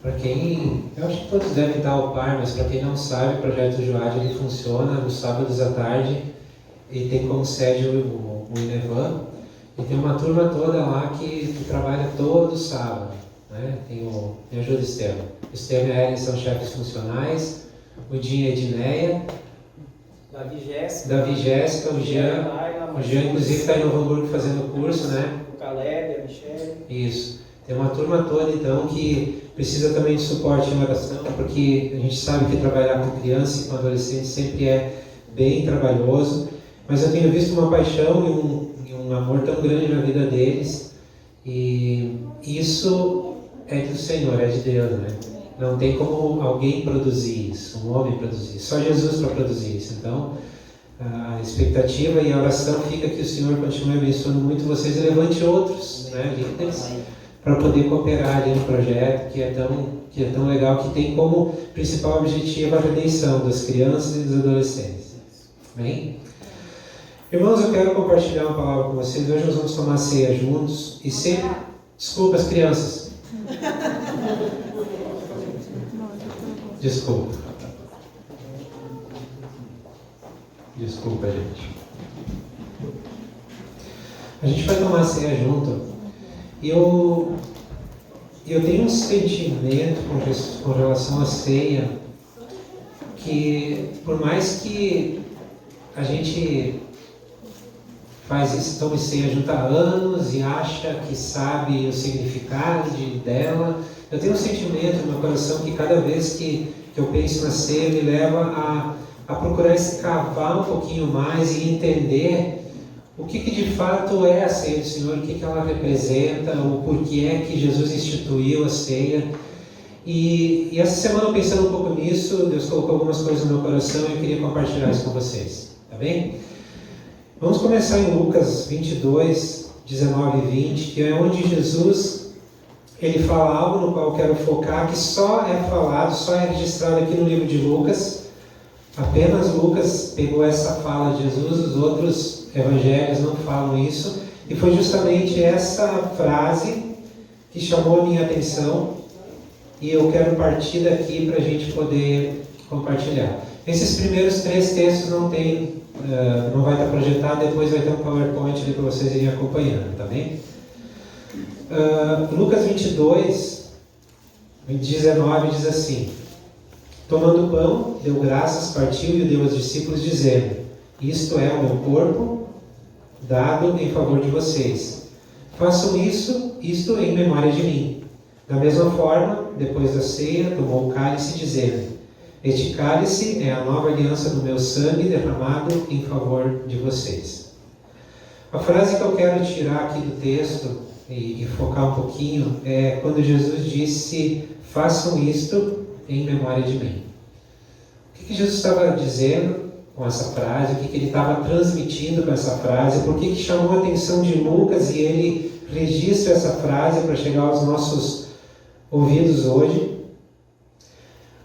Para quem, eu acho que todos devem estar ao par, mas para quem não sabe, o Projeto Joad ele funciona nos sábados à tarde e tem como sede o Inevan, e tem uma turma toda lá que trabalha todo sábado, né? Me ajuda, Estevam. O Estevam e a Ellen são chefes funcionais, o Dinho e a Edneia, Davi Jéssica, o Jean inclusive está em Novo Hamburgo fazendo curso, né? O Caleb, a Michelle. Isso. Tem uma turma toda, então, que precisa também de suporte em oração, porque a gente sabe que trabalhar com criança e com adolescente sempre é bem trabalhoso, mas eu tenho visto uma paixão e um amor tão grande na vida deles, e isso é do Senhor, é de Deus, né? Não tem como alguém produzir isso, um homem produzir isso, só Jesus para produzir isso. Então, a expectativa e a oração fica que o Senhor continue abençoando muito vocês e levante outros, né, líderes, para poder cooperar ali no projeto que é tão legal, que tem como principal objetivo a redenção das crianças e dos adolescentes. Amém? Irmãos, eu quero compartilhar uma palavra com vocês. Hoje nós vamos tomar ceia juntos e sempre... Desculpa as crianças. Desculpa, gente. A gente vai tomar ceia junto. E eu tenho um sentimento com relação à ceia, que por mais que a gente faz isso, toma ceia junto há anos e acha que sabe o significado dela, eu tenho um sentimento no meu coração que cada vez que eu penso na ceia me leva a procurar escavar um pouquinho mais e entender o que de fato é a ceia do Senhor, o que ela representa, o porquê é que Jesus instituiu a ceia. E essa semana, pensando um pouco nisso, Deus colocou algumas coisas no meu coração e eu queria compartilhar isso com vocês, tá bem? Vamos começar em Lucas 22, 19 e 20, que é onde Jesus, ele fala algo no qual eu quero focar, que só é falado, só é registrado aqui no livro de Lucas. Apenas Lucas pegou essa fala de Jesus, os outros evangelhos não falam isso, e foi justamente essa frase que chamou a minha atenção, e eu quero partir daqui para a gente poder compartilhar. Esses primeiros 3 textos não vai estar projetado, depois vai ter um PowerPoint ali para vocês irem acompanhando, tá bem? Lucas 22, 19 diz assim: tomando o pão, deu graças, partiu e o deu aos discípulos, dizendo: isto é o meu corpo, dado em favor de vocês. Façam isto em memória de mim. Da mesma forma, depois da ceia, tomou o cálice, dizendo: este cálice é a nova aliança do meu sangue derramado em favor de vocês. A frase que eu quero tirar aqui do texto e focar um pouquinho é quando Jesus disse: façam isto em memória de mim. O que Jesus estava dizendo com essa frase? O que ele estava transmitindo com essa frase? Por que chamou a atenção de Lucas e ele registra essa frase para chegar aos nossos ouvidos hoje?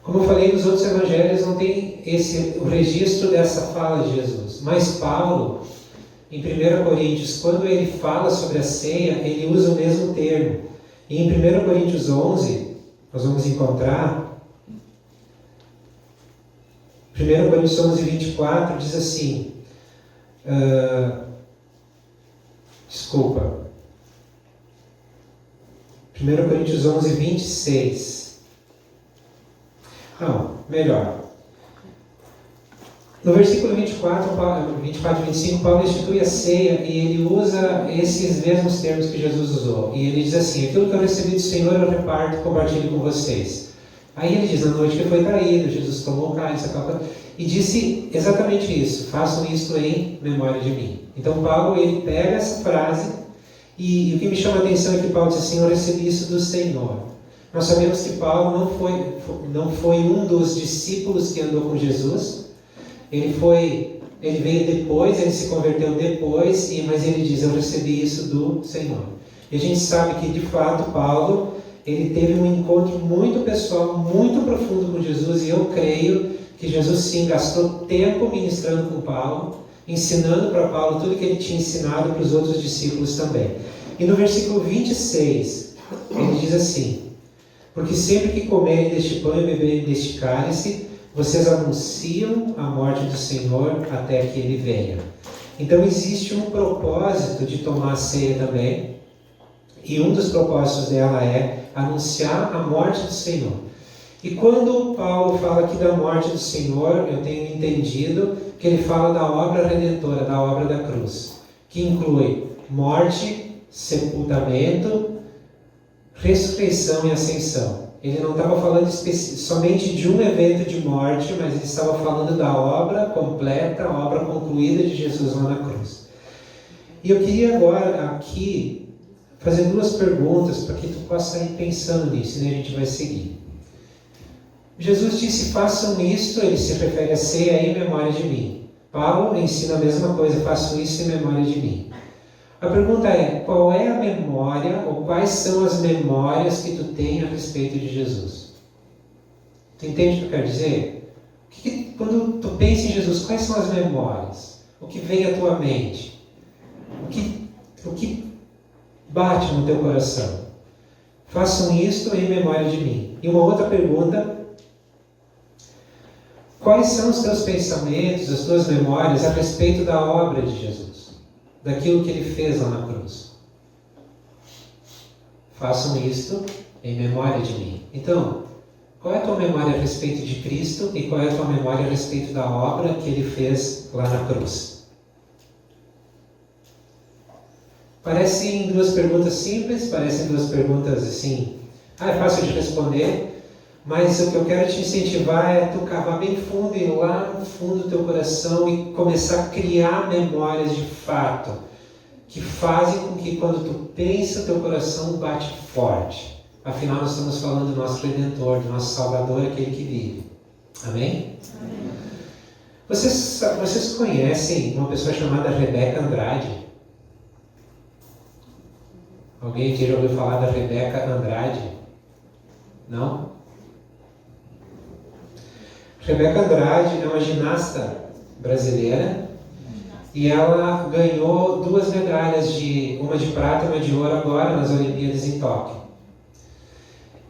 Como eu falei, nos outros evangelhos não tem o registro dessa fala de Jesus. Mas Paulo, em 1 Coríntios, quando ele fala sobre a ceia, ele usa o mesmo termo. E em 1 Coríntios 11, nós vamos encontrar, 1 Coríntios 11, 24, diz assim, 1 Coríntios 11, 26. Não, melhor. No versículo 24 e 25, Paulo institui a ceia e ele usa esses mesmos termos que Jesus usou. E ele diz assim: aquilo que eu recebi do Senhor eu reparto e compartilho com vocês. Aí ele diz: na noite que foi traído, Jesus tomou o cálice e disse exatamente isso: façam isto em memória de mim. Então Paulo, ele pega essa frase e o que me chama a atenção é que Paulo diz assim: eu recebi isso do Senhor. Nós sabemos que Paulo não foi um dos discípulos que andou com Jesus. Ele veio depois, ele se converteu depois, mas ele diz: eu recebi isso do Senhor. E a gente sabe que de fato Paulo, ele teve um encontro muito pessoal, muito profundo com Jesus, e eu creio que Jesus sim gastou tempo ministrando com Paulo, ensinando para Paulo tudo que ele tinha ensinado para os outros discípulos também. E no versículo 26, ele diz assim: porque sempre que comerem deste pão e beberem deste cálice, vocês anunciam a morte do Senhor até que Ele venha. Então existe um propósito de tomar a ceia também, e um dos propósitos dela é anunciar a morte do Senhor. E quando Paulo fala aqui da morte do Senhor, eu tenho entendido que ele fala da obra redentora, da obra da cruz, que inclui morte, sepultamento, ressurreição e ascensão. Ele não estava falando somente de um evento de morte, mas ele estava falando da obra completa, a obra concluída de Jesus lá na cruz. E eu queria agora aqui fazer duas perguntas para que tu possa ir pensando nisso, e a gente vai seguir. Jesus disse: façam isto, ele se refere a ceia em memória de mim. Paulo ensina a mesma coisa: façam isso em memória de mim. A pergunta é: qual é a memória, ou quais são as memórias que tu tem a respeito de Jesus? Tu entende o que eu quero dizer? Quando tu pensa em Jesus, quais são as memórias? O que vem à tua mente? O que bate no teu coração? Façam isto em memória de mim. E uma outra pergunta: quais são os teus pensamentos, as tuas memórias a respeito da obra de Jesus? Daquilo que ele fez lá na cruz. Façam isto em memória de mim. Então, qual é a tua memória a respeito de Cristo e qual é a tua memória a respeito da obra que ele fez lá na cruz? Parecem duas perguntas simples, parecem duas perguntas assim, é fácil de responder, mas o que eu quero te incentivar é tu cavar bem fundo e ir lá no fundo do teu coração e começar a criar memórias de fato, que fazem com que quando tu pensa, teu coração bate forte. Afinal, nós estamos falando do nosso Redentor, do nosso Salvador, aquele que vive. Amém? Amém. Vocês conhecem uma pessoa chamada Rebeca Andrade? Alguém aqui já ouviu falar da Rebeca Andrade? Não? Rebeca Andrade é uma ginasta brasileira e ela ganhou 2 medalhas, uma de prata e uma de ouro agora nas Olimpíadas em Tóquio.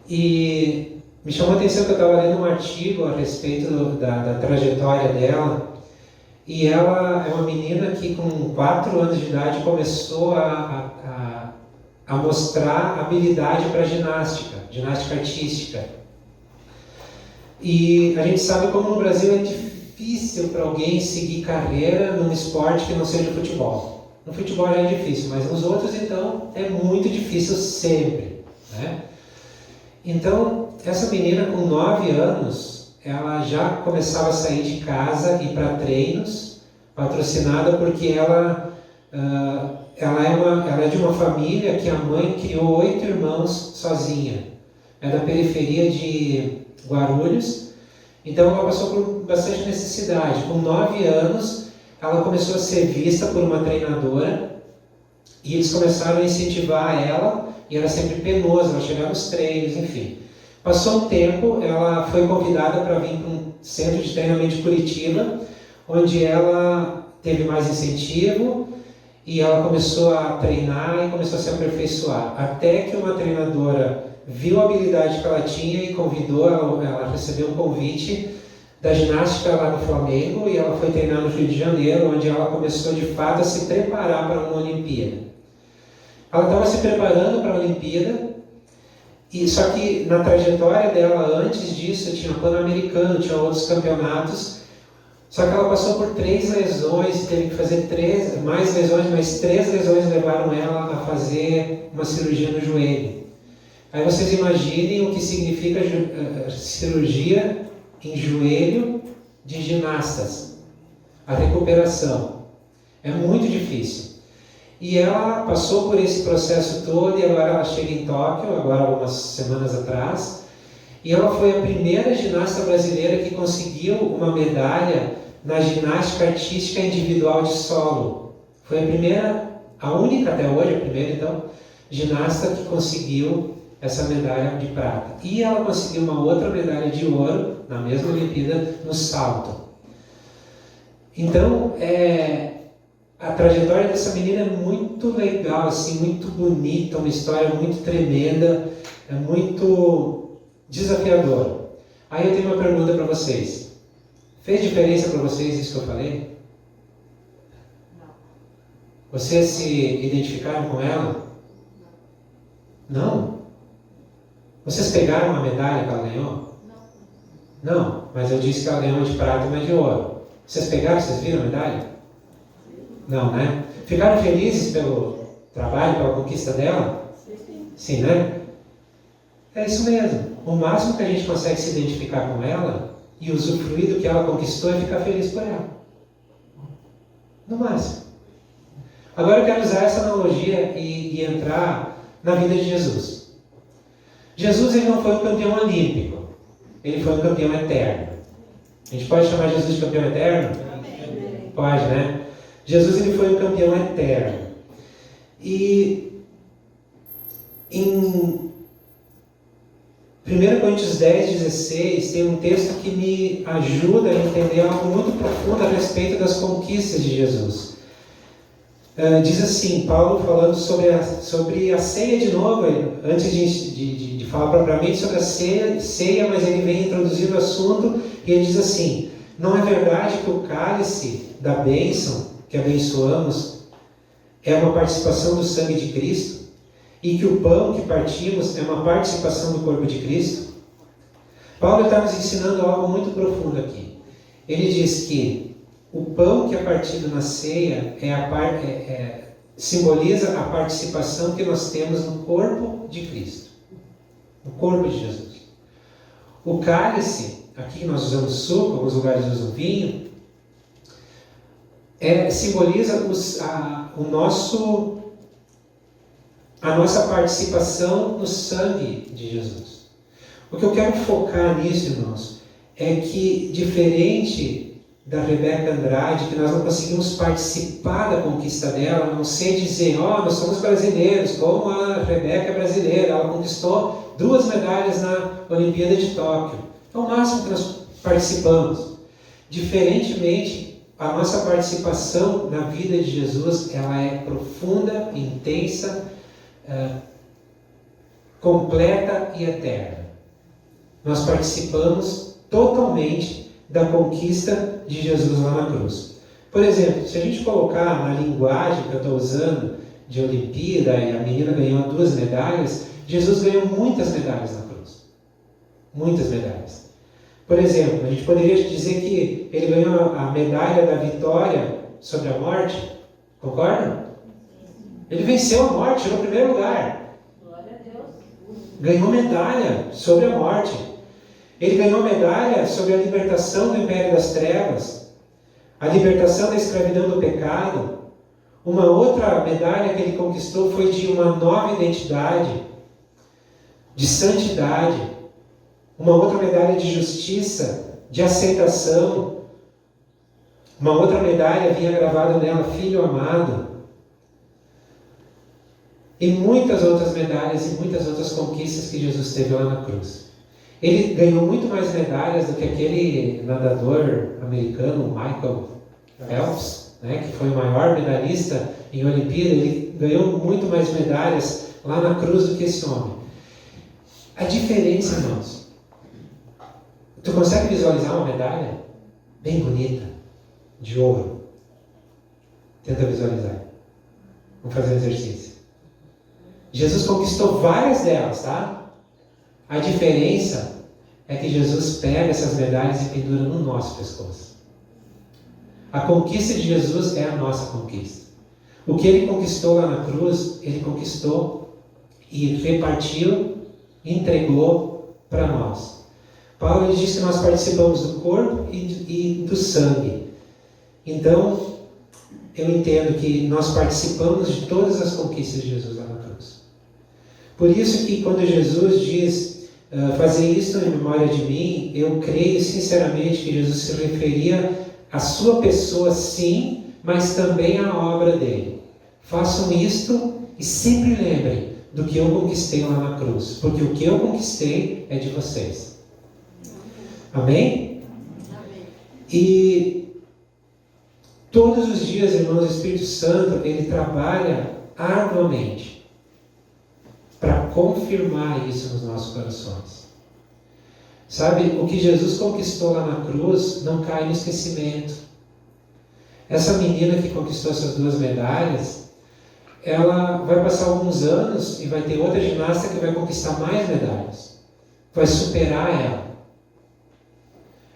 E me chamou a atenção que eu estava lendo um artigo a respeito da trajetória dela, e ela é uma menina que com 4 anos de idade começou a mostrar habilidade para ginástica artística. E a gente sabe como no Brasil é difícil para alguém seguir carreira num esporte que não seja futebol. No futebol já é difícil, mas nos outros então é muito difícil sempre, né? Então, essa menina com 9 anos, ela já começava a sair de casa e ir para treinos, patrocinada porque ela é de uma família que a mãe criou 8 irmãos sozinha. É da periferia de Guarulhos, então ela passou por bastante necessidade. Com 9 anos, ela começou a ser vista por uma treinadora e eles começaram a incentivar ela, e era sempre penoso, ela chegava nos treinos, enfim. Passou um tempo, ela foi convidada para vir para um centro de treinamento de Curitiba, onde ela teve mais incentivo e ela começou a treinar e começou a se aperfeiçoar, até que uma treinadora viu a habilidade que ela tinha e convidou, ela recebeu um convite da ginástica lá no Flamengo e ela foi treinar no Rio de Janeiro, onde ela começou de fato a se preparar para uma Olimpíada. Ela estava se preparando para a Olimpíada, só que na trajetória dela antes disso tinha o Pan-Americano, tinha outros campeonatos, só que ela passou por 3 lesões, teve que fazer 3 lesões, mas 3 lesões levaram ela a fazer uma cirurgia no joelho. Aí vocês imaginem o que significa cirurgia em joelho de ginastas. A recuperação é muito difícil. E ela passou por esse processo todo e agora ela chega em Tóquio, agora algumas semanas atrás, e ela foi a primeira ginasta brasileira que conseguiu uma medalha na ginástica artística individual de solo. Foi a única até hoje, a primeira então, ginasta que conseguiu essa medalha de prata. E ela conseguiu uma outra medalha de ouro na mesma Olimpíada no salto. Então, a trajetória dessa menina é muito legal, assim, muito bonita, uma história muito tremenda, é muito desafiadora. Aí eu tenho uma pergunta para vocês. Fez diferença para vocês isso que eu falei? Não. Vocês se identificaram com ela? Não? Vocês pegaram a medalha que ela ganhou? Não, mas eu disse que ela ganhou de prata e uma de ouro. Vocês pegaram, vocês viram a medalha? Não, né? Ficaram felizes pelo trabalho, pela conquista dela? Sim, né? É isso mesmo. O máximo que a gente consegue se identificar com ela e usufruir do que ela conquistou é ficar feliz por ela. No máximo. Agora eu quero usar essa analogia e entrar na vida de Jesus. Jesus, ele não foi um campeão olímpico. Ele foi um campeão eterno. A gente pode chamar Jesus de campeão eterno? Amém. Pode, né? Jesus, ele foi um campeão eterno. E em 1 Coríntios 10, 16, tem um texto que me ajuda a entender algo muito profundo a respeito das conquistas de Jesus. Diz assim, Paulo falando sobre a ceia de novo, antes de falar propriamente sobre a ceia, mas ele vem introduzindo o assunto e ele diz assim: não é verdade que o cálice da bênção que abençoamos é uma participação do sangue de Cristo e que o pão que partimos é uma participação do corpo de Cristo? Paulo está nos ensinando algo muito profundo aqui. Ele diz que o pão que é partido na ceia simboliza a participação que nós temos no corpo de Cristo, no corpo de Jesus. O cálice, aqui nós usamos suco, alguns lugares usam vinho, simboliza a nossa participação no sangue de Jesus. O que eu quero focar nisso, irmãos, é que, diferente da Rebeca Andrade, que nós não conseguimos participar da conquista dela, não sei dizer, nós somos brasileiros, como a Rebeca é brasileira, ela conquistou 2 medalhas na Olimpíada de Tóquio. É o máximo que nós participamos. Diferentemente, a nossa participação na vida de Jesus, ela é profunda, intensa, completa e eterna. Nós participamos totalmente da conquista de Jesus lá na cruz. Por exemplo, se a gente colocar na linguagem que eu estou usando de Olimpíada, e a menina ganhou 2 medalhas, Jesus ganhou muitas medalhas na cruz. Muitas medalhas. Por exemplo, a gente poderia dizer que ele ganhou a medalha da vitória sobre a morte. Concordam? Ele venceu a morte no primeiro lugar. Glória a Deus. Ganhou medalha sobre a morte. Ele ganhou medalha sobre a libertação do império das trevas, a libertação da escravidão do pecado. Uma outra medalha que ele conquistou foi de uma nova identidade, de santidade. Uma outra medalha de justiça, de aceitação. Uma outra medalha vinha gravada nela, Filho amado. E muitas outras medalhas e muitas outras conquistas que Jesus teve lá na cruz. Ele ganhou muito mais medalhas do que aquele nadador americano, Michael Phelps, né, que foi o maior medalhista em Olimpíada. Ele ganhou muito mais medalhas lá na cruz do que esse homem. A diferença, irmãos, tu consegue visualizar uma medalha bem bonita, de ouro? Tenta visualizar. Vamos fazer um exercício. Jesus conquistou várias delas, tá? A diferença é que Jesus pega essas medalhas e pendura no nosso pescoço. A conquista de Jesus é a nossa conquista. O que ele conquistou lá na cruz, ele conquistou e repartiu, entregou para nós. Paulo ele diz que nós participamos do corpo e do sangue. Então, eu entendo que nós participamos de todas as conquistas de Jesus lá na cruz. Por isso que quando Jesus diz fazer isso em memória de mim, eu creio sinceramente que Jesus se referia à sua pessoa, sim, mas também à obra dele. Façam isto e sempre lembrem do que eu conquistei lá na cruz, porque o que eu conquistei é de vocês. Amém? Amém. E Todos os dias, irmãos, o Espírito Santo, ele trabalha arduamente para confirmar isso nos nossos corações. Sabe, o que Jesus conquistou lá na cruz não cai no esquecimento. Essa menina que conquistou essas 2 medalhas, ela vai passar alguns anos e vai ter outra ginasta que vai conquistar mais medalhas. Vai superar ela.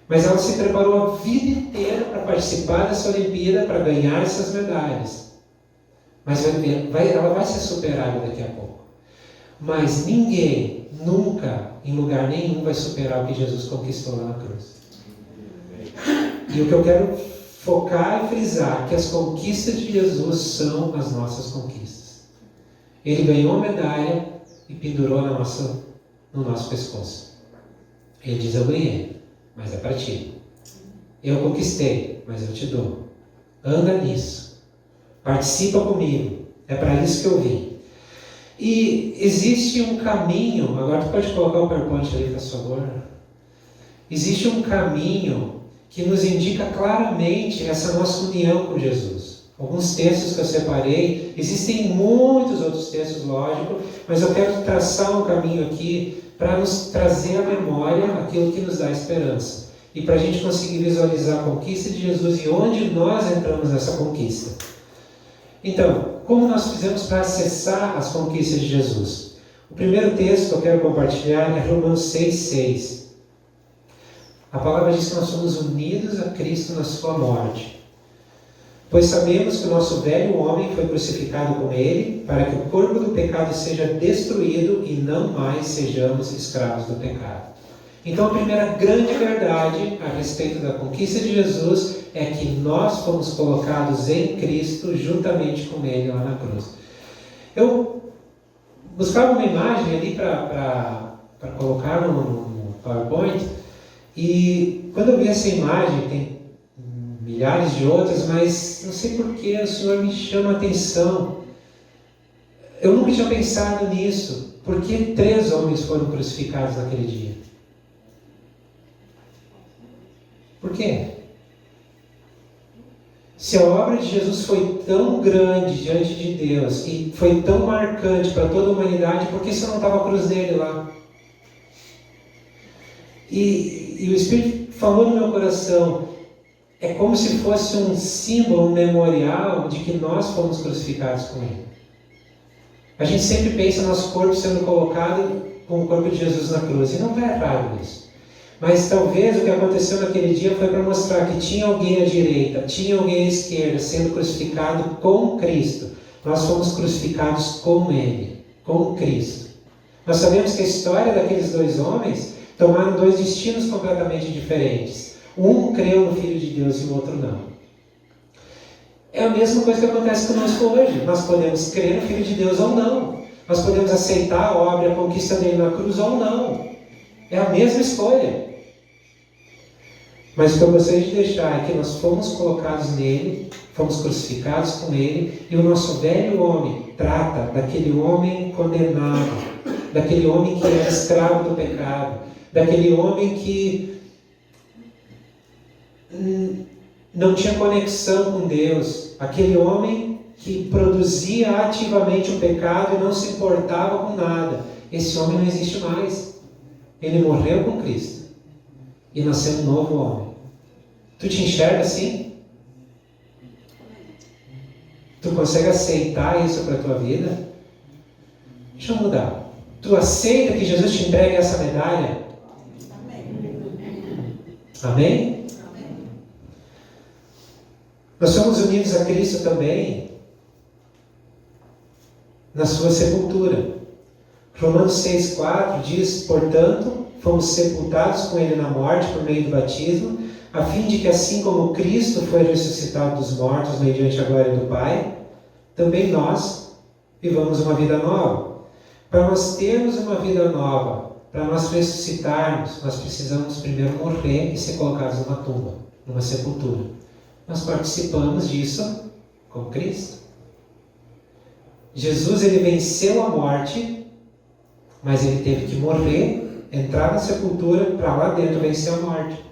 Mas ela se preparou a vida inteira para participar dessa Olimpíada, para ganhar essas medalhas. Mas ela vai ser superada daqui a pouco. Mas ninguém, nunca, em lugar nenhum, vai superar o que Jesus conquistou lá na cruz. E o que eu quero focar e frisar, que as conquistas de Jesus são as nossas conquistas. Ele ganhou a medalha e pendurou no nosso pescoço. Ele diz: eu ganhei, mas é para ti. Eu conquistei, mas eu te dou. Anda nisso. Participa comigo. É para isso que eu vim. E existe um caminho, agora tu pode colocar o PowerPoint ali, por favor. Existe um caminho que nos indica claramente essa nossa união com Jesus. Alguns textos que eu separei, existem muitos outros textos, lógico, mas eu quero traçar um caminho aqui para nos trazer à memória aquilo que nos dá esperança. E para a gente conseguir visualizar a conquista de Jesus e onde nós entramos nessa conquista. Então, como nós fizemos para acessar as conquistas de Jesus? O primeiro texto que eu quero compartilhar é Romanos 6,6. A palavra diz que nós somos unidos a Cristo na sua morte. Pois sabemos que o nosso velho homem foi crucificado com ele, para que o corpo do pecado seja destruído e não mais sejamos escravos do pecado. Então, a primeira grande verdade a respeito da conquista de Jesus é que nós fomos colocados em Cristo juntamente com ele lá na cruz. Eu buscava uma imagem ali para colocar no PowerPoint, e quando eu vi essa imagem, tem milhares de outras, mas não sei por que o Senhor me chama a atenção. Eu nunca tinha pensado nisso. Por que 3 homens foram crucificados naquele dia? Por quê? Se a obra de Jesus foi tão grande diante de Deus e foi tão marcante para toda a humanidade, por que você não estava a cruz dele lá? E o Espírito falou no meu coração, é como se fosse um símbolo, um memorial de que nós fomos crucificados com ele. A gente sempre pensa no nosso corpo sendo colocado com o corpo de Jesus na cruz, e não está errado isso. Mas talvez o que aconteceu naquele dia foi para mostrar que tinha alguém à direita, tinha alguém à esquerda sendo crucificado com Cristo. Nós fomos crucificados com ele, com Cristo. Nós sabemos que a história daqueles 2 homens tomaram 2 destinos completamente diferentes. Um creu no Filho de Deus e o outro não. É a mesma coisa que acontece conosco hoje. Nós podemos crer no Filho de Deus ou não. Nós podemos aceitar a obra, a conquista dele na cruz ou não. É a mesma escolha. Mas o que eu gostaria de deixar é que nós fomos colocados nele, fomos crucificados com ele, e o nosso velho homem trata daquele homem condenado, daquele homem que era escravo do pecado, daquele homem que não tinha conexão com Deus, aquele homem que produzia ativamente o pecado e não se importava com nada. Esse homem não existe mais. Ele morreu com Cristo e nasceu um novo homem. Tu te enxerga assim? Tu consegue aceitar isso para a tua vida? Deixa eu mudar. Tu aceita que Jesus te entregue essa medalha? Amém? Nós somos unidos a Cristo também na sua sepultura. Romanos 6,4 diz: portanto, fomos sepultados com ele na morte por meio do batismo, a fim de que, assim como Cristo foi ressuscitado dos mortos mediante a glória do Pai, também nós vivamos uma vida nova. Para nós termos uma vida nova, para nós ressuscitarmos, nós precisamos primeiro morrer e ser colocados numa tumba, numa sepultura. Nós participamos disso com Cristo. Jesus, ele venceu a morte, mas ele teve que morrer, entrar na sepultura, para lá dentro vencer a morte.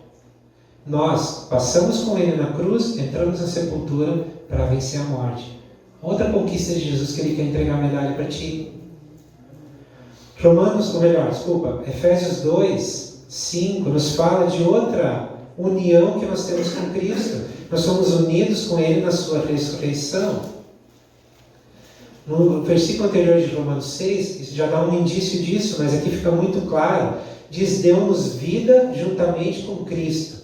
Nós passamos com Ele na cruz, entramos na sepultura para vencer a morte. Outra conquista de Jesus que Ele quer entregar a medalha para ti. Efésios 2, 5 nos fala de outra união que nós temos com Cristo. Nós somos unidos com Ele na sua ressurreição. No versículo anterior de Romanos 6, isso já dá um indício disso, mas aqui fica muito claro. Diz, deu-nos vida juntamente com Cristo.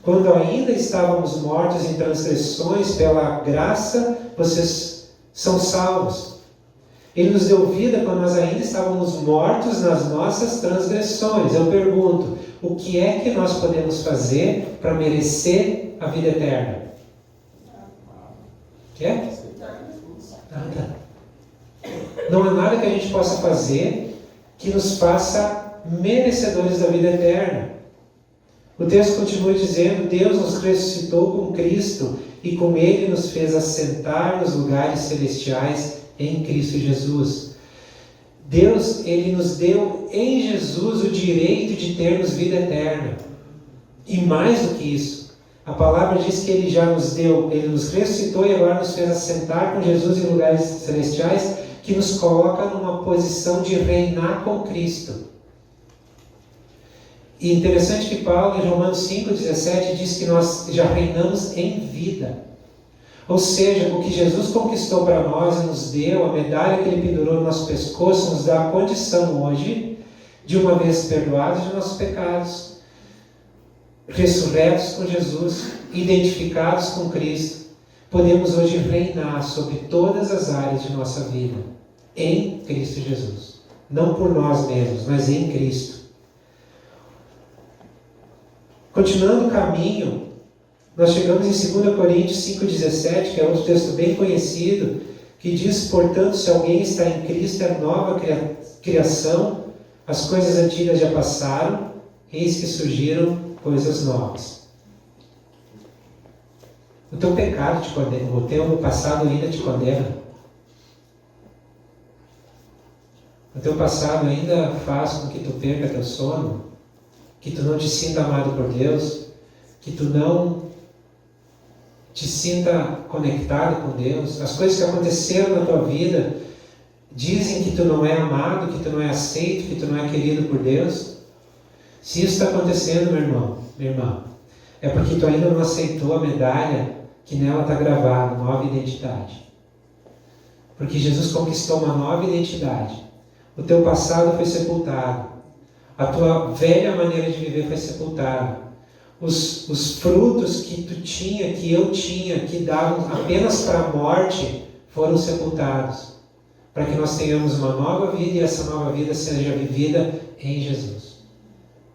Quando ainda estávamos mortos em transgressões, pela graça, vocês são salvos. Ele nos deu vida quando nós ainda estávamos mortos nas nossas transgressões. Eu pergunto, o que é que nós podemos fazer para merecer a vida eterna? Quer? Nada. Não há nada que a gente possa fazer que nos faça merecedores da vida eterna. O texto continua dizendo, Deus nos ressuscitou com Cristo e com Ele nos fez assentar nos lugares celestiais em Cristo Jesus. Deus, Ele nos deu em Jesus o direito de termos vida eterna. E mais do que isso, a palavra diz que Ele já nos deu, Ele nos ressuscitou e agora nos fez assentar com Jesus em lugares celestiais, que nos coloca numa posição de reinar com Cristo. E interessante que Paulo, em Romanos 5,17, diz que nós já reinamos em vida. Ou seja, o que Jesus conquistou para nós e nos deu, a medalha que Ele pendurou no nosso pescoço, nos dá a condição hoje, de uma vez perdoados de nossos pecados, ressurretos com Jesus, identificados com Cristo, podemos hoje reinar sobre todas as áreas de nossa vida, em Cristo Jesus. Não por nós mesmos, mas em Cristo. Continuando o caminho, nós chegamos em 2 Coríntios 5,17, que é outro texto bem conhecido, que diz, portanto, se alguém está em Cristo, é nova criação, as coisas antigas já passaram, eis que surgiram coisas novas. O teu pecado te condena, o teu passado ainda te condena. O teu passado ainda faz com que tu perca teu sono, que tu não te sinta amado por Deus, que tu não te sinta conectado com Deus. As coisas que aconteceram na tua vida dizem que tu não é amado, que tu não é aceito, que tu não é querido por Deus. Se isso está acontecendo, meu irmão, minha irmã, é porque tu ainda não aceitou a medalha que nela está gravada, nova identidade. Porque Jesus conquistou uma nova identidade. O teu passado foi sepultado. A tua velha maneira de viver foi sepultada. Os frutos que tu tinha, que eu tinha, que davam apenas para a morte, foram sepultados. Para que nós tenhamos uma nova vida e essa nova vida seja vivida em Jesus.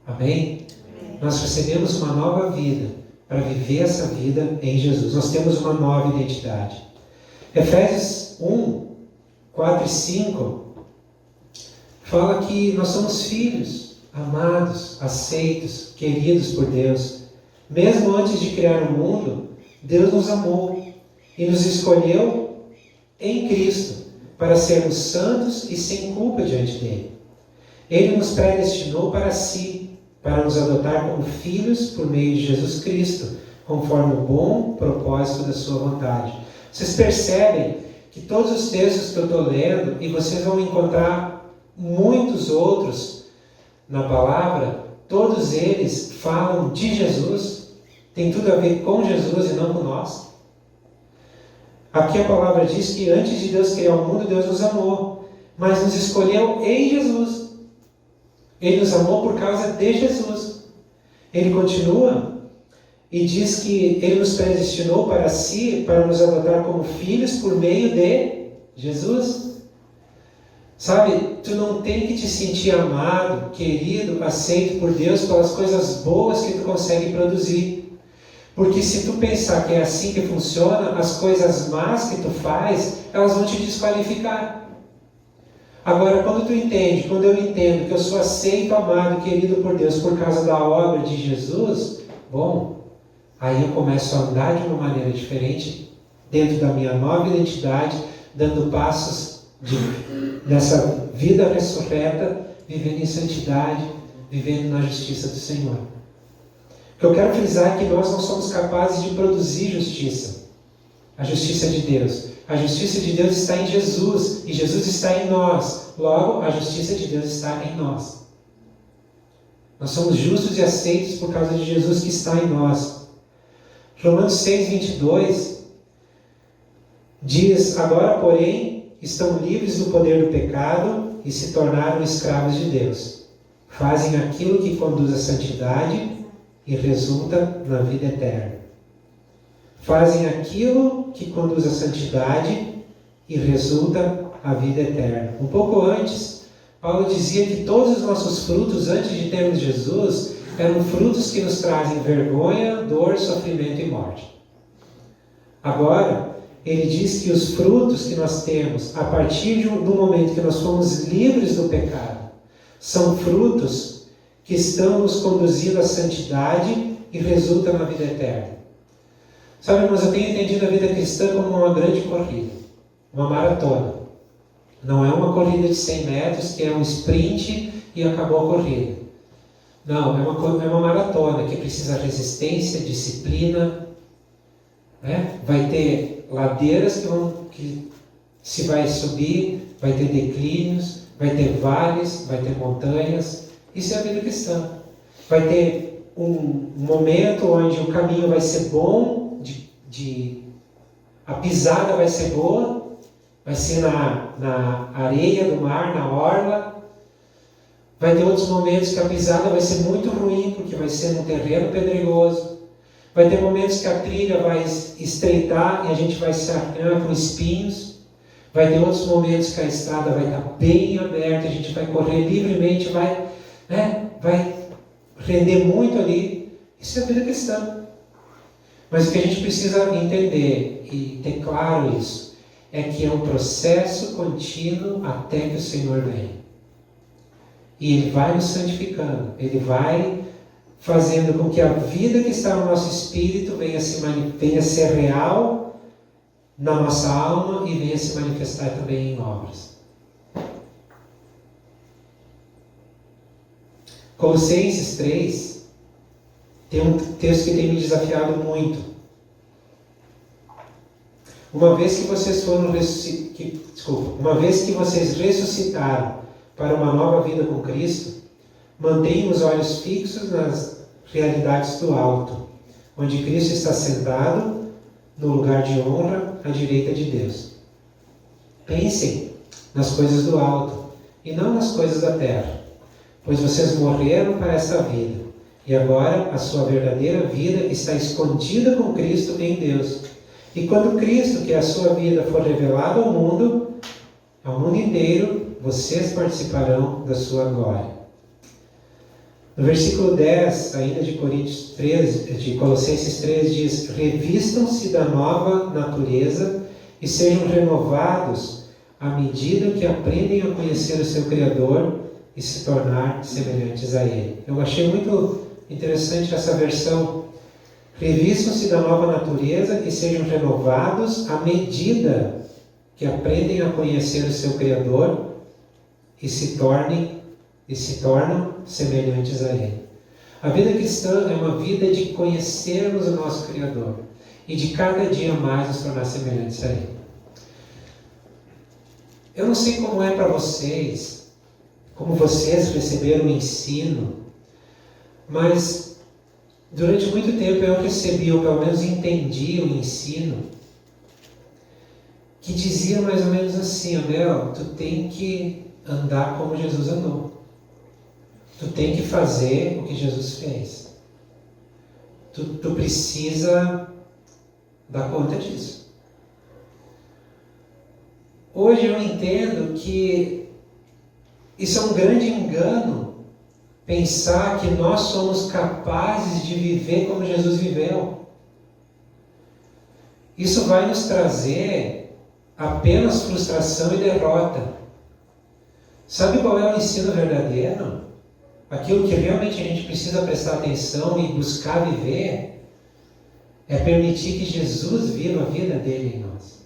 Amém? Amém. Nós recebemos uma nova vida para viver essa vida em Jesus. Nós temos uma nova identidade. Efésios 1, 4 e 5 fala que nós somos filhos, amados, aceitos, queridos por Deus. Mesmo antes de criar o mundo, Deus nos amou e nos escolheu em Cristo para sermos santos e sem culpa diante dele. Ele nos predestinou para si, para nos adotar como filhos por meio de Jesus Cristo, conforme o bom propósito da sua vontade. Vocês percebem que todos os textos que eu estou lendo, e vocês vão encontrar muitos outros na palavra, todos eles falam de Jesus, tem tudo a ver com Jesus e não com nós. Aqui a palavra diz que antes de Deus criar o mundo, Deus nos amou, mas nos escolheu em Jesus. Ele nos amou por causa de Jesus. Ele continua e diz que Ele nos predestinou para si, para nos adotar como filhos por meio de Jesus. Sabe, tu não tem que te sentir amado, querido, aceito por Deus pelas coisas boas que tu consegue produzir. Porque se tu pensar que é assim que funciona, as coisas más que tu faz, elas vão te desqualificar. Agora, quando eu entendo que eu sou aceito, amado, querido por Deus por causa da obra de Jesus, bom, aí eu começo a andar de uma maneira diferente, dentro da minha nova identidade, dando passos nessa vida ressurreta, vivendo em santidade, vivendo na justiça do Senhor. O que eu quero frisar é que nós não somos capazes de produzir justiça. A justiça de Deus. A justiça de Deus está em Jesus, e Jesus está em nós. Logo, a justiça de Deus está em nós. Nós somos justos e aceitos por causa de Jesus que está em nós. Romanos 6:22 diz: agora, porém, estão livres do poder do pecado e se tornaram escravos de Deus. Fazem aquilo que conduz à santidade e resulta na vida eterna. Fazem aquilo que conduz à santidade e resulta à vida eterna. Um pouco antes, Paulo dizia que todos os nossos frutos, antes de termos Jesus, eram frutos que nos trazem vergonha, dor, sofrimento e morte. Agora, ele diz que os frutos que nós temos, a partir do momento que nós fomos livres do pecado, são frutos que estão nos conduzindo à santidade e resultam na vida eterna. Sabe, irmãos, eu tenho entendido a vida cristã como uma grande corrida, uma maratona. Não é uma corrida de 100 metros, que é um sprint e acabou a corrida. Não, é uma maratona que precisa de resistência, disciplina. Né? Vai ter ladeiras que se vai subir, vai ter declínios, vai ter vales, vai ter montanhas. Isso é a vida cristã. Vai ter um momento onde o caminho vai ser bom, a pisada vai ser boa, vai ser na areia do mar, na orla. Vai ter outros momentos que a pisada vai ser muito ruim, porque vai ser num terreno pedregoso. Vai ter momentos que a trilha vai estreitar e a gente vai se arranhar com espinhos. Vai ter outros momentos que a estrada vai estar bem aberta, a gente vai correr livremente, vai render muito ali. Isso é a vida cristã. Mas o que a gente precisa entender e ter claro isso, é que é um processo contínuo até que o Senhor venha. E Ele vai nos santificando, Ele vai fazendo com que a vida que está no nosso espírito venha a ser real na nossa alma e venha se manifestar também em obras. Colossenses 3 tem um texto que tem me desafiado muito. Uma vez que vocês ressuscitaram para uma nova vida com Cristo, mantenham os olhos fixos nas realidades do alto, onde Cristo está sentado no lugar de honra à direita de Deus. Pensem nas coisas do alto e não nas coisas da terra, pois vocês morreram para essa vida. E agora a sua verdadeira vida está escondida com Cristo em Deus. E quando Cristo, que é a sua vida, for revelado ao mundo inteiro, vocês participarão da sua glória. No versículo 10, ainda de Colossenses 3, diz: revistam-se da nova natureza e sejam renovados à medida que aprendem a conhecer o seu Criador e se tornar semelhantes a Ele. Eu achei muito interessante essa versão. Revistam-se da nova natureza e sejam renovados à medida que aprendem a conhecer o seu Criador e se tornam semelhantes a Ele. A vida cristã é uma vida de conhecermos o nosso Criador e de cada dia mais nos tornar semelhantes a Ele. Eu não sei como é para vocês, como vocês receberam o ensino, mas durante muito tempo eu recebi, ou pelo menos entendi o ensino, que dizia mais ou menos assim: Abel, tu tem que andar como Jesus andou. Tu tem que fazer o que Jesus fez. Tu precisa dar conta disso. Hoje eu entendo que isso é um grande engano, pensar que nós somos capazes de viver como Jesus viveu. Isso vai nos trazer apenas frustração e derrota. Sabe qual é o ensino verdadeiro? Aquilo que realmente a gente precisa prestar atenção e buscar viver é permitir que Jesus viva a vida dele em nós.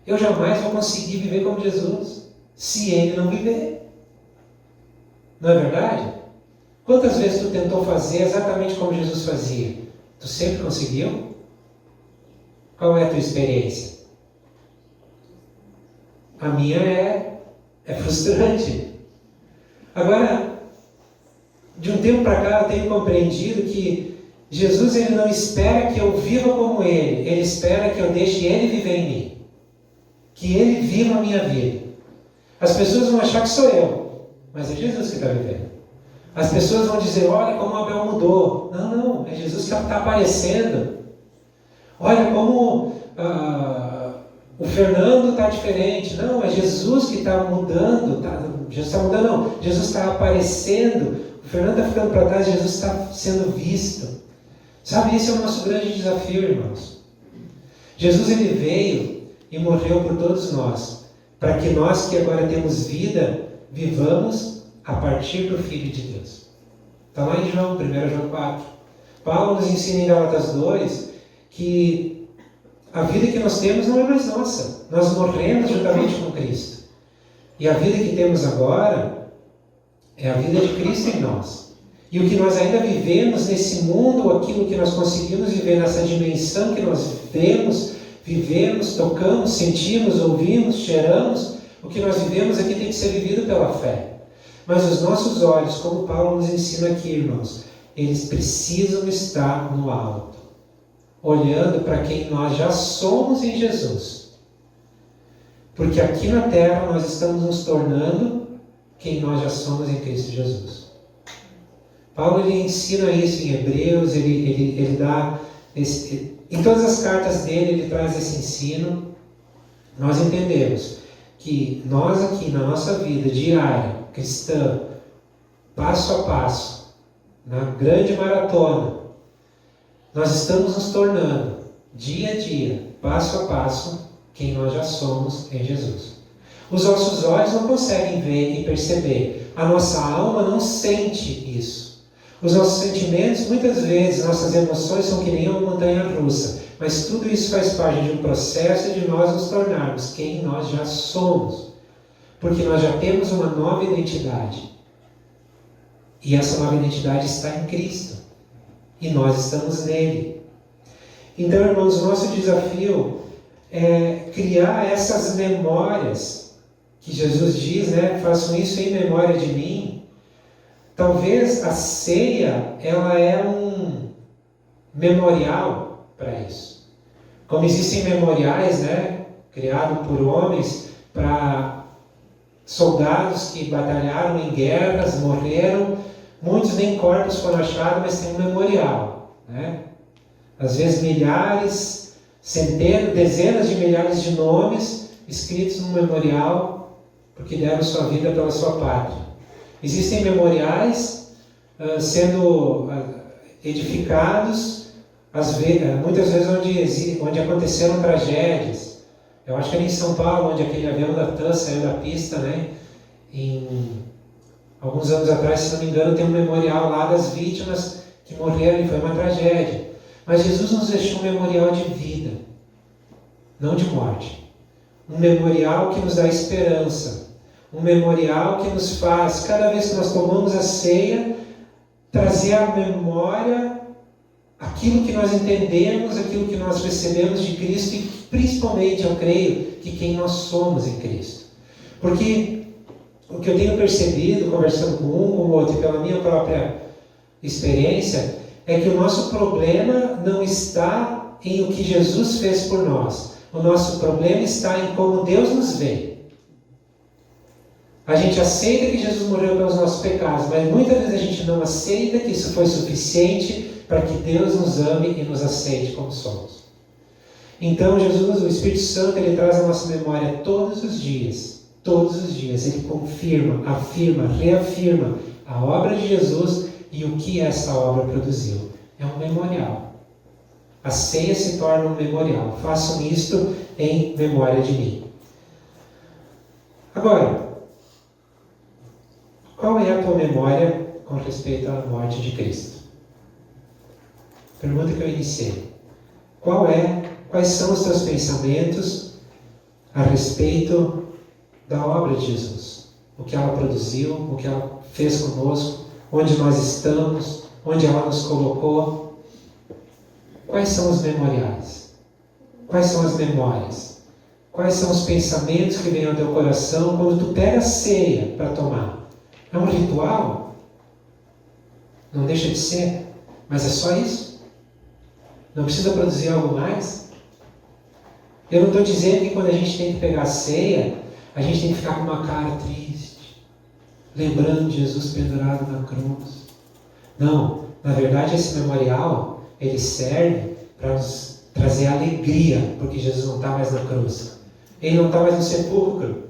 Eu jamais vou conseguir viver como Jesus se ele não viver. Não é verdade? Quantas vezes tu tentou fazer exatamente como Jesus fazia? Tu sempre conseguiu? Qual é a tua experiência? A minha é frustrante. Agora, de um tempo para cá eu tenho compreendido que Jesus ele não espera que eu viva como Ele espera que eu deixe Ele viver em mim. Que Ele viva a minha vida. As pessoas vão achar que sou eu, mas é Jesus que está vivendo. As pessoas vão dizer, olha como Abel mudou. Não, é Jesus que está aparecendo. Olha como o Fernando está diferente. Não, é Jesus que está mudando. Jesus está mudando, não. Jesus está aparecendo. O Fernando está ficando para trás, Jesus está sendo visto. Sabe, esse é o nosso grande desafio, irmãos. Jesus ele veio e morreu por todos nós, para que nós que agora temos vida, vivamos a partir do Filho de Deus. Está lá em João, 1 João 4. Paulo nos ensina em Gálatas 2 que a vida que nós temos não é mais nossa. Nós morremos juntamente com Cristo. E a vida que temos agora é a vida de Cristo em nós. E o que nós ainda vivemos nesse mundo, aquilo que nós conseguimos viver nessa dimensão que nós vivemos, tocamos, sentimos, ouvimos, cheiramos, o que nós vivemos aqui tem que ser vivido pela fé. Mas os nossos olhos, como Paulo nos ensina aqui, irmãos, eles precisam estar no alto, olhando para quem nós já somos em Jesus. Porque aqui na terra nós estamos nos tornando quem nós já somos em Cristo Jesus. Paulo ele ensina isso em Hebreus, ele dá em todas as cartas dele ele traz esse ensino. Nós entendemos que nós aqui na nossa vida diária, cristã, passo a passo, na grande maratona, nós estamos nos tornando, dia a dia, passo a passo, quem nós já somos em Jesus. Os nossos olhos não conseguem ver e perceber, a nossa alma não sente isso. Os nossos sentimentos, muitas vezes, nossas emoções são que nem uma montanha russa, mas tudo isso faz parte de um processo de nós nos tornarmos quem nós já somos, porque nós já temos uma nova identidade, e essa nova identidade está em Cristo, e nós estamos nele. Então, irmãos, o nosso desafio é criar essas memórias, que Jesus diz, né, façam isso em memória de mim. Talvez a ceia, ela é um memorial para isso. Como existem memoriais, né, criados por homens para soldados que batalharam em guerras, morreram, muitos nem corpos foram achados, mas tem um memorial, né? Às vezes milhares, centenas, dezenas de milhares de nomes escritos num memorial porque deram sua vida pela sua pátria. Existem memoriais sendo edificados, muitas vezes onde aconteceram tragédias. Eu acho que ali em São Paulo, onde aquele avião da TAM saiu da pista, né? Alguns anos atrás, se não me engano, tem um memorial lá das vítimas que morreram e foi uma tragédia. Mas Jesus nos deixou um memorial de vida, não de morte. Um memorial que nos dá esperança. Um memorial que nos faz, cada vez que nós tomamos a ceia, trazer à memória aquilo que nós entendemos, aquilo que nós recebemos de Cristo e principalmente, eu creio, que quem nós somos em Cristo. Porque o que eu tenho percebido, conversando com um, com o outro e pela minha própria experiência, é que o nosso problema não está em o que Jesus fez por nós. O nosso problema está em como Deus nos vê. A gente aceita que Jesus morreu pelos nossos pecados, mas muitas vezes a gente não aceita que isso foi suficiente para que Deus nos ame e nos aceite como somos. Então Jesus, o Espírito Santo, ele traz a nossa memória todos os dias, ele confirma, afirma, reafirma a obra de Jesus e o que essa obra produziu. É um memorial. A ceia se torna um memorial. Façam isto em memória de mim. Agora, qual é a tua memória com respeito à morte de Cristo? Pergunta que eu iniciei. Quais são os teus pensamentos a respeito da obra de Jesus? O que ela produziu, o que ela fez conosco, onde nós estamos, onde ela nos colocou. Quais são os memoriais? Quais são as memórias? Quais são os pensamentos que vêm ao teu coração quando tu pega a ceia para tomar? É um ritual? Não deixa de ser, mas é só isso? Não precisa produzir algo mais? Eu não estou dizendo que quando a gente tem que pegar a ceia, a gente tem que ficar com uma cara triste, lembrando de Jesus pendurado na cruz. Não, na verdade esse memorial, ele serve para nos trazer alegria, porque Jesus não está mais na cruz. Ele não está mais no sepulcro.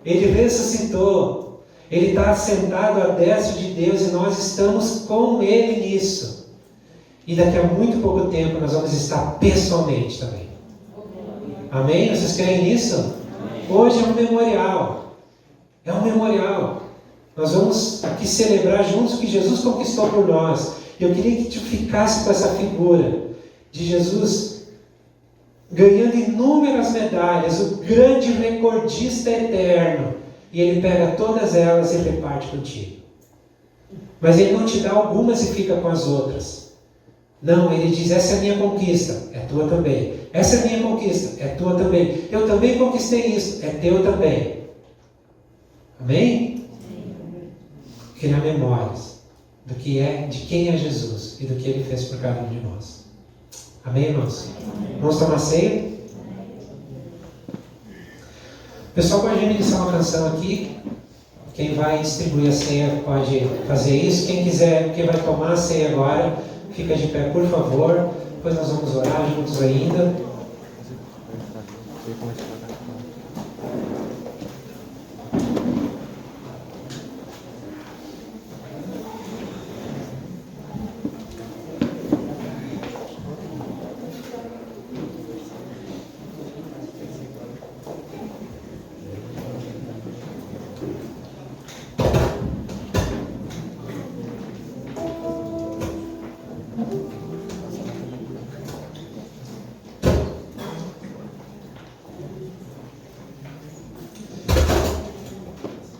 Ele ressuscitou. Ele está sentado à destra de Deus e nós estamos com Ele nisso. E daqui a muito pouco tempo nós vamos estar pessoalmente também. Amém? Vocês creem nisso? Hoje é um memorial. É um memorial. Nós vamos aqui celebrar juntos o que Jesus conquistou por nós. Eu queria que tu ficasse com essa figura de Jesus ganhando inúmeras medalhas, o grande recordista eterno. E Ele pega todas elas e reparte contigo. Mas Ele não te dá algumas e fica com as outras. Não, Ele diz, essa é a minha conquista, é tua também. Essa é a minha conquista, é tua também. Eu também conquistei isso, é teu também. Amém? Criar memórias do que é, de quem é Jesus e do que Ele fez por cada um de nós. Amém, irmãos? Vamos tomar ceia? O pessoal pode iniciar uma canção aqui. Quem vai distribuir a ceia pode fazer isso. Quem quiser, quem vai tomar a ceia agora, fica de pé, por favor. Depois nós vamos orar juntos ainda.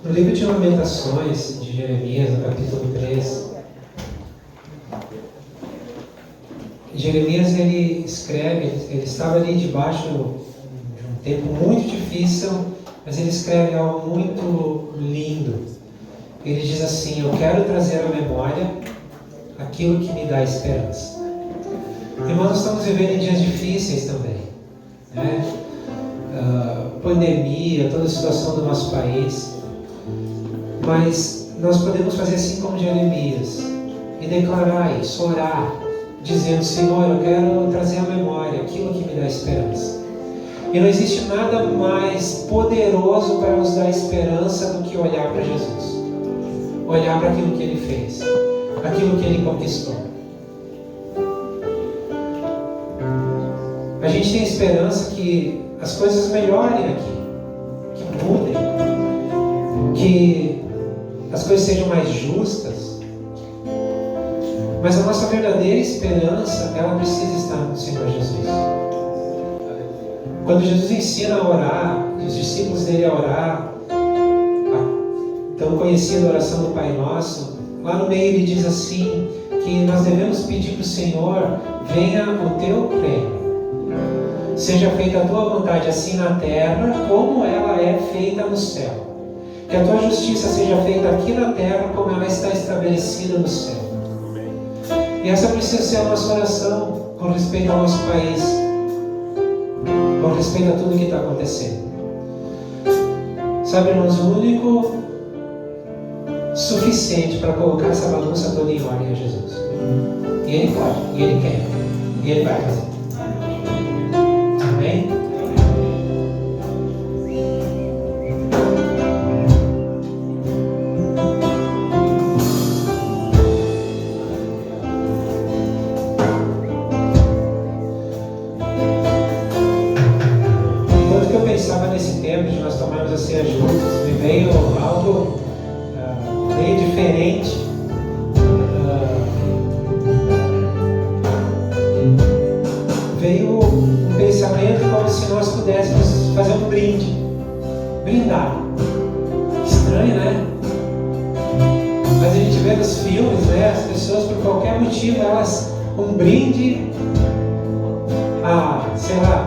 No livro de Lamentações, de Jeremias, no capítulo 3, Jeremias ele escreve, ele estava ali debaixo de um tempo muito difícil, mas ele escreve algo muito lindo. Ele diz assim: eu quero trazer à memória aquilo que me dá esperança. Irmãos, nós estamos vivendo em dias difíceis também, né? Pandemia, toda a situação do nosso país. Mas nós podemos fazer assim como Jeremias e declarar isso, orar, dizendo: Senhor, eu quero trazer à memória aquilo que me dá esperança. E não existe nada mais poderoso para nos dar esperança do que olhar para Jesus, olhar para aquilo que Ele fez, aquilo que Ele conquistou. A gente tem esperança que as coisas melhorem aqui, que mudem, que as coisas sejam mais justas. Mas a nossa verdadeira esperança, ela precisa estar no Senhor Jesus. Quando Jesus ensina a orar, os discípulos dele a orar, a tão conhecida oração do Pai Nosso, lá no meio ele diz assim, que nós devemos pedir para o Senhor: venha o teu reino, seja feita a tua vontade, assim na terra, como ela é feita no céu. Que a tua justiça seja feita aqui na terra, como ela está estabelecida no céu. E essa precisa ser a nossa oração com respeito ao nosso país, com respeito a tudo que está acontecendo. Sabe, irmãos, o único suficiente para colocar essa bagunça toda em ordem é Jesus. E Ele pode, e Ele quer, e Ele vai fazer. Amém? Enquanto que eu pensava nesse tempo de nós tomarmos a ceia juntos, me veio algo meio diferente. Veio um pensamento como se nós pudéssemos fazer um brinde, brindar. Estranho, né? Mas a gente vê pelos filmes, né? As pessoas, por qualquer motivo, elas, um brinde sei lá,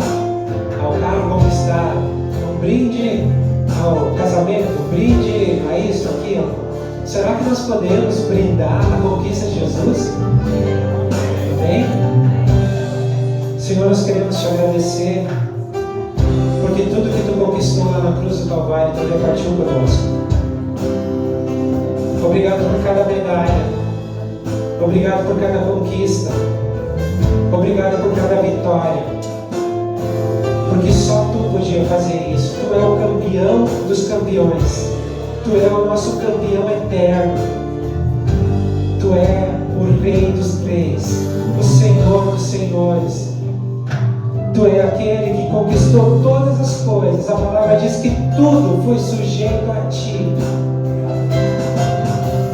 ao carro conquistado, um brinde ao casamento, um brinde a isso, aquilo. Será que nós podemos brindar a conquista de Jesus? Amém? Senhor, nós queremos te agradecer, porque tudo que tu conquistou lá na cruz do Calvário, tu repartiu conosco. Obrigado por cada medalha, obrigado por cada conquista, obrigado por cada vitória, porque só tu podia fazer isso. Tu é o campeão dos campeões, tu é o nosso campeão eterno, tu é o Rei dos Reis, o Senhor dos Senhores. Tu é aquele que conquistou todas as coisas. A palavra diz que tudo foi sujeito a ti.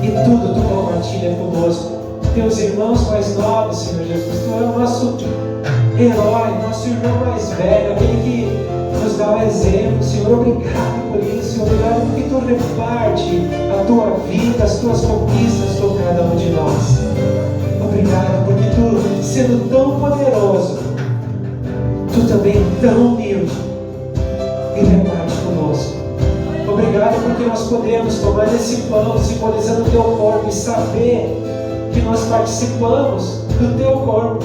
E tudo tu compartilha conosco. Teus irmãos mais novos, Senhor Jesus. Tu é o nosso herói, nosso irmão mais velho, aquele que nos dá o exemplo. Senhor, obrigado por isso. Obrigado porque tu reparte a tua vida, as tuas conquistas com cada um de nós. Obrigado porque tu, sendo tão poderoso, tu também tão humilde e reparte conosco. Obrigado porque nós podemos tomar esse pão, simbolizando o teu corpo, e saber que nós participamos do teu corpo.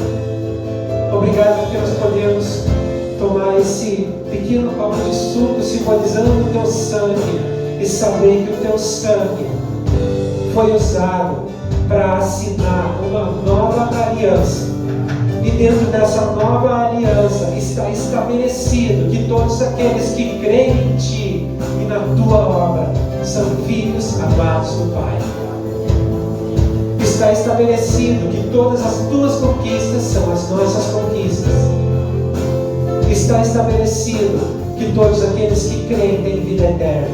Obrigado porque nós podemos tomar esse pequeno copo de suco, simbolizando o teu sangue, e saber que o teu sangue foi usado para assinar uma nova aliança. E dentro dessa nova aliança está estabelecido que todos aqueles que creem em ti e na tua obra são filhos amados do Pai. Está estabelecido que todas as tuas conquistas são as nossas conquistas. Está estabelecido que todos aqueles que creem têm vida eterna.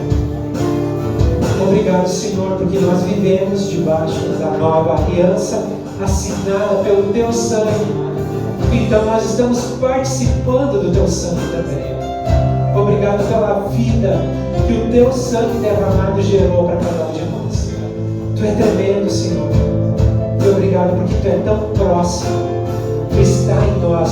Obrigado, Senhor, porque nós vivemos debaixo da nova aliança assinada pelo teu sangue. Então nós estamos participando do teu sangue também. Obrigado pela vida que o teu sangue derramado gerou para cada um de nós. Tu é tremendo, Senhor. E obrigado porque tu é tão próximo. Tu está em nós,